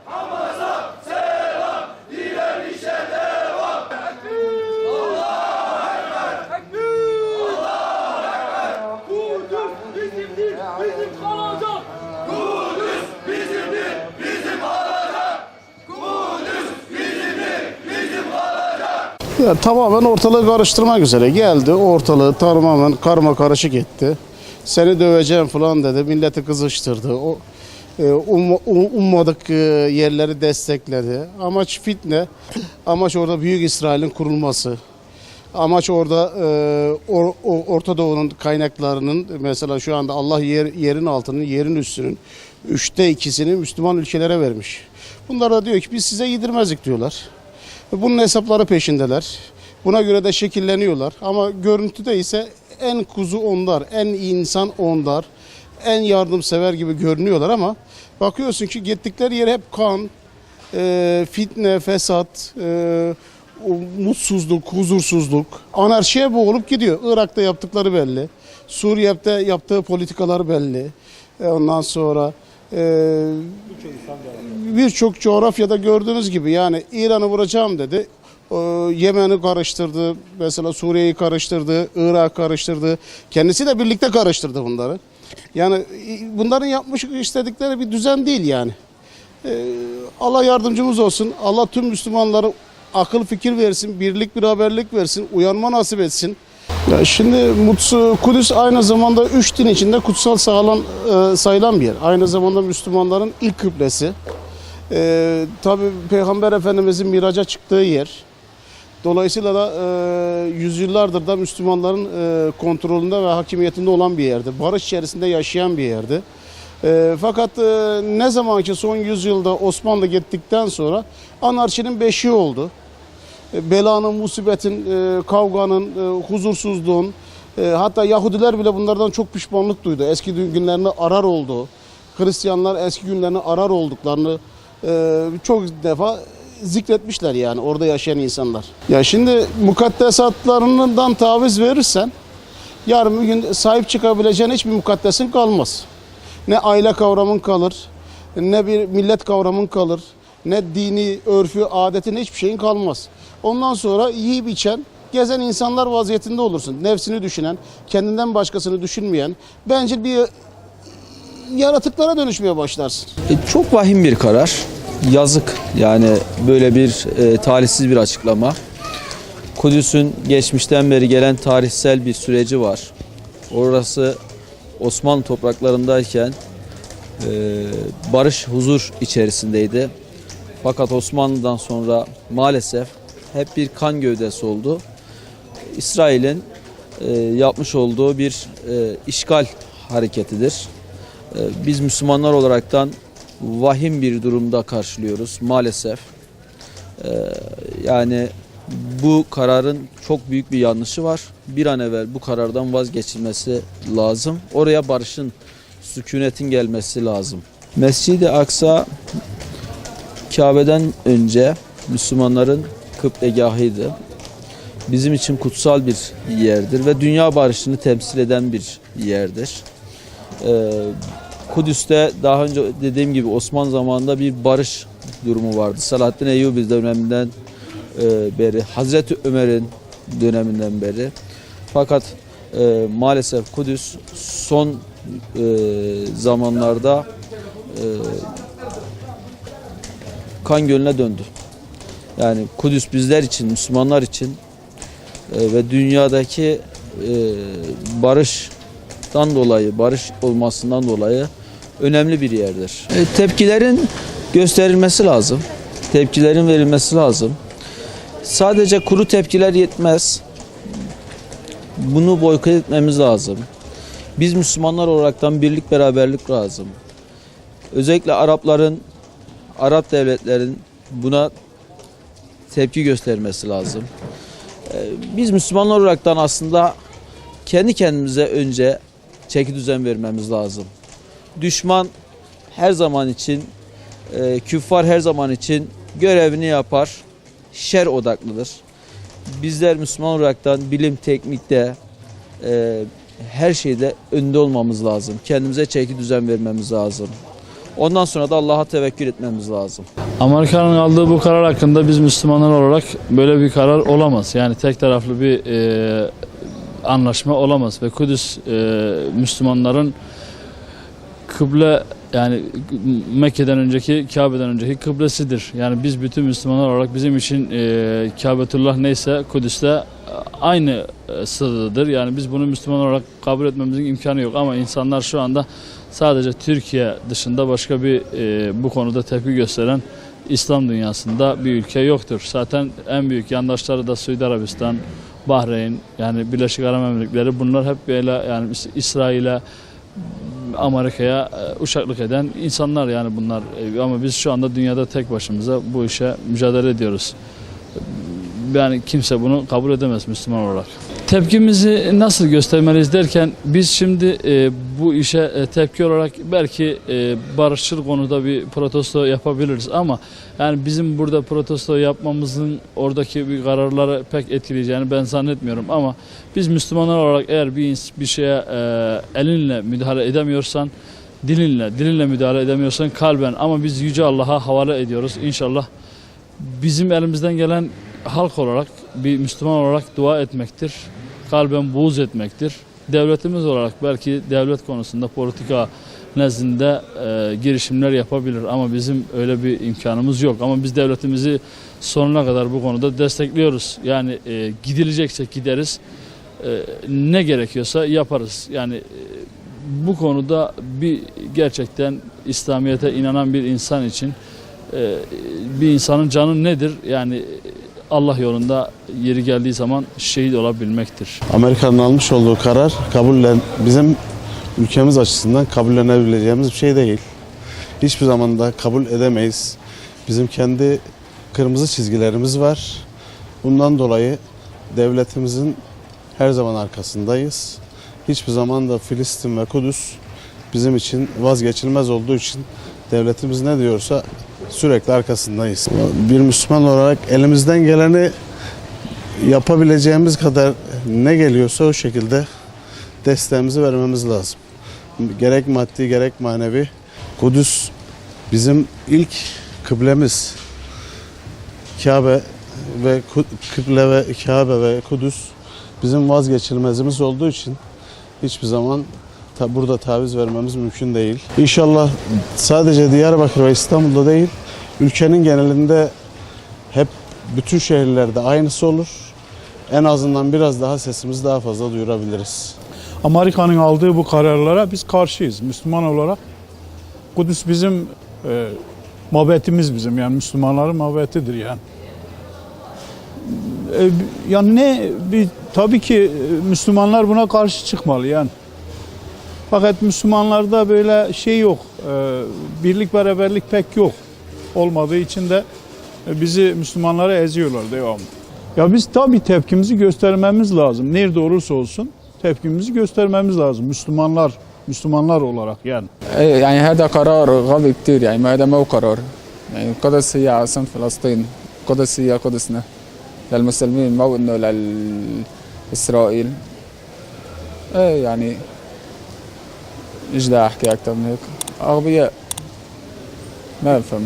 Hamas'a selam, direnişe devam. Allahu Ekber, Allahu Ekber. Kudüs bizimdir, bizim kalacak. Kudüs bizimdir, bizim kalacak. Kudüs bizimdir, bizim kalacak. Ya, tamamen ortalığı karıştırmak üzere geldi. Ortalığı tamamen karma karışık etti. Seni döveceğim falan dedi. Milleti kızıştırdı. Ummadık yerleri destekledi. Amaç fitne. Amaç orada Büyük İsrail'in kurulması. Amaç orada Orta Doğu'nun kaynaklarının, mesela şu anda Allah yerin altının, yerin üstünün 2/3'ünü Müslüman ülkelere vermiş. Bunlar da diyor ki biz size yedirmezdik diyorlar. Bunun hesapları peşindeler. Buna göre de şekilleniyorlar. Ama görüntüde ise en kuzu onlar, en insan onlar, en yardımsever gibi görünüyorlar ama bakıyorsun ki gittikleri yer hep kan, fitne, fesat, mutsuzluk, huzursuzluk, anarşiye boğulup gidiyor. Irak'ta yaptıkları belli, Suriye'de yaptığı politikalar belli. Ondan sonra birçok coğrafyada gördüğünüz gibi, yani İran'ı vuracağım dedi. Yemen'i karıştırdı, mesela Suriye'yi karıştırdı, Irak'ı karıştırdı. Kendisi de birlikte karıştırdı bunları. Yani bunların yapmış istedikleri bir düzen değil yani. Allah yardımcımız olsun. Allah tüm Müslümanlara akıl fikir versin, birlik beraberlik versin, uyanma nasip etsin. Ya şimdi Kudüs aynı zamanda 3 din içinde kutsal sayılan bir yer. Aynı zamanda Müslümanların ilk kıblesi. Tabii Peygamber Efendimizin miraca çıktığı yer. Dolayısıyla da yüzyıllardır da Müslümanların kontrolünde ve hakimiyetinde olan bir yerdi. Barış içerisinde yaşayan bir yerdi. Fakat ne zaman ki son yüzyılda Osmanlı gittikten sonra anarşinin beşiği oldu. Belanın, musibetin, kavganın, huzursuzluğun, hatta Yahudiler bile bunlardan çok pişmanlık duydu. Eski günlerini arar oldu. Hristiyanlar eski günlerini arar olduklarını çok defa zikretmişler yani orada yaşayan insanlar. Ya şimdi mukaddesatlarından taviz verirsen yarın bir gün sahip çıkabileceğin hiçbir mukaddesin kalmaz. Ne aile kavramın kalır, ne bir millet kavramın kalır, ne dini, örfü, adetin hiçbir şeyin kalmaz. Ondan sonra yiyip içen, gezen insanlar vaziyetinde olursun. Nefsini düşünen, kendinden başkasını düşünmeyen, bencil bir yaratıklara dönüşmeye başlarsın. Çok vahim bir karar. Yazık, yani böyle bir talihsiz bir açıklama. Kudüs'ün geçmişten beri gelen tarihsel bir süreci var. Orası Osmanlı topraklarındayken barış, huzur içerisindeydi. Fakat Osmanlı'dan sonra maalesef hep bir kan gövdesi oldu. İsrail'in yapmış olduğu bir işgal hareketidir. Biz Müslümanlar olaraktan vahim bir durumda karşılıyoruz maalesef. Yani bu kararın çok büyük bir yanlışı var. Bir an evvel bu karardan vazgeçilmesi lazım. Oraya barışın, sükunetin gelmesi lazım. Mescid-i Aksa Kabe'den önce Müslümanların kıblegahıydı. Bizim için kutsal bir yerdir ve dünya barışını temsil eden bir yerdir. Kudüs'te daha önce dediğim gibi Osmanlı zamanında bir barış durumu vardı. Selahaddin Eyyubi döneminden beri, Hazreti Ömer'in döneminden beri. Fakat maalesef Kudüs son zamanlarda kan gölüne döndü. Yani Kudüs bizler için, Müslümanlar için ve dünyadaki barıştan dolayı, barış olmasından dolayı önemli bir yerdir. Tepkilerin gösterilmesi lazım. Tepkilerin verilmesi lazım. Sadece kuru tepkiler yetmez. Bunu boykot etmemiz lazım. Biz Müslümanlar olaraktan birlik beraberlik lazım. Özellikle Arap devletlerin buna tepki göstermesi lazım. Biz Müslümanlar olaraktan aslında kendi kendimize önce çeki düzen vermemiz lazım. Düşman her zaman için, küffar her zaman için görevini yapar, şer odaklıdır. Bizler Müslüman olaraktan bilim, teknikte, her şeyde önde olmamız lazım. Kendimize çeki düzen vermemiz lazım. Ondan sonra da Allah'a tevekkül etmemiz lazım. Amerika'nın aldığı bu karar hakkında biz Müslümanlar olarak böyle bir karar olamaz. Yani tek taraflı bir anlaşma olamaz ve Kudüs Müslümanların kıble, yani Mekke'den önceki, Kabe'den önceki kıblesidir. Yani biz bütün Müslümanlar olarak bizim için Kâbetullah neyse Kudüs'te aynı sıradadır. Yani biz bunu Müslüman olarak kabul etmemizin imkanı yok ama insanlar şu anda sadece Türkiye dışında başka bir bu konuda tepki gösteren İslam dünyasında bir ülke yoktur. Zaten en büyük yandaşları da Suudi Arabistan, Bahreyn, yani Birleşik Arap Emirlikleri, bunlar hep böyle yani İsrail'e, Amerika'ya uşaklık eden insanlar yani bunlar. Ama biz şu anda dünyada tek başımıza bu işe mücadele ediyoruz. Yani kimse bunu kabul edemez Müslüman olarak. Tepkimizi nasıl göstermeliyiz derken biz şimdi bu işe tepki olarak belki barışçıl konuda bir protesto yapabiliriz ama yani bizim burada protesto yapmamızın oradaki bir kararları pek etkileyeceğini ben zannetmiyorum ama biz Müslümanlar olarak eğer bir şeye elinle müdahale edemiyorsan, dilinle müdahale edemiyorsan kalben, ama biz Yüce Allah'a havale ediyoruz. İnşallah bizim elimizden gelen halk olarak, bir Müslüman olarak dua etmektir. Kalben buğz etmektir. Devletimiz olarak belki devlet konusunda politika nezdinde girişimler yapabilir ama bizim öyle bir imkanımız yok. Ama biz devletimizi sonuna kadar bu konuda destekliyoruz. Yani gidilecekse gideriz, ne gerekiyorsa yaparız. Yani bu konuda bir gerçekten İslamiyet'e inanan bir insan için bir insanın canı nedir? Yani Allah yolunda yeri geldiği zaman şehit olabilmektir. Amerika'nın almış olduğu karar bizim ülkemiz açısından kabullenebileceğimiz bir şey değil. Hiçbir zaman da kabul edemeyiz. Bizim kendi kırmızı çizgilerimiz var. Bundan dolayı devletimizin her zaman arkasındayız. Hiçbir zaman da Filistin ve Kudüs bizim için vazgeçilmez olduğu için devletimiz ne diyorsa sürekli arkasındayız. Bir Müslüman olarak elimizden geleni yapabileceğimiz kadar ne geliyorsa o şekilde desteğimizi vermemiz lazım. Gerek maddi gerek manevi. Kudüs bizim ilk kıblemiz. Kabe ve Kudüs bizim vazgeçilmezimiz olduğu için hiçbir zaman burada taviz vermemiz mümkün değil. İnşallah sadece Diyarbakır ve İstanbul'da değil, ülkenin genelinde hep bütün şehirlerde aynısı olur. En azından biraz daha sesimizi daha fazla duyurabiliriz. Amerika'nın aldığı bu kararlara biz karşıyız Müslüman olarak. Kudüs bizim mabetimiz, bizim yani Müslümanların mabetidir yani. Yani tabii ki Müslümanlar buna karşı çıkmalı yani. Fakat Müslümanlarda böyle şey yok, birlik beraberlik pek yok. Olmadığı için de bizi Müslümanları eziyorlar devamlı. Ya biz tabii tepkimizi göstermemiz lazım. Nerede olursa olsun tepkimizi göstermemiz lazım. Müslümanlar olarak yani. يعني هذا قرار غبي كتير يعني ما هذا مو قرار يعني القدس هي عاصمة فلسطين القدس هي قدسنا للمسلمين مو انه لإسرائيل ايه يعني ايش بدي احكي اكثر من هيك اغبياء ما بفهم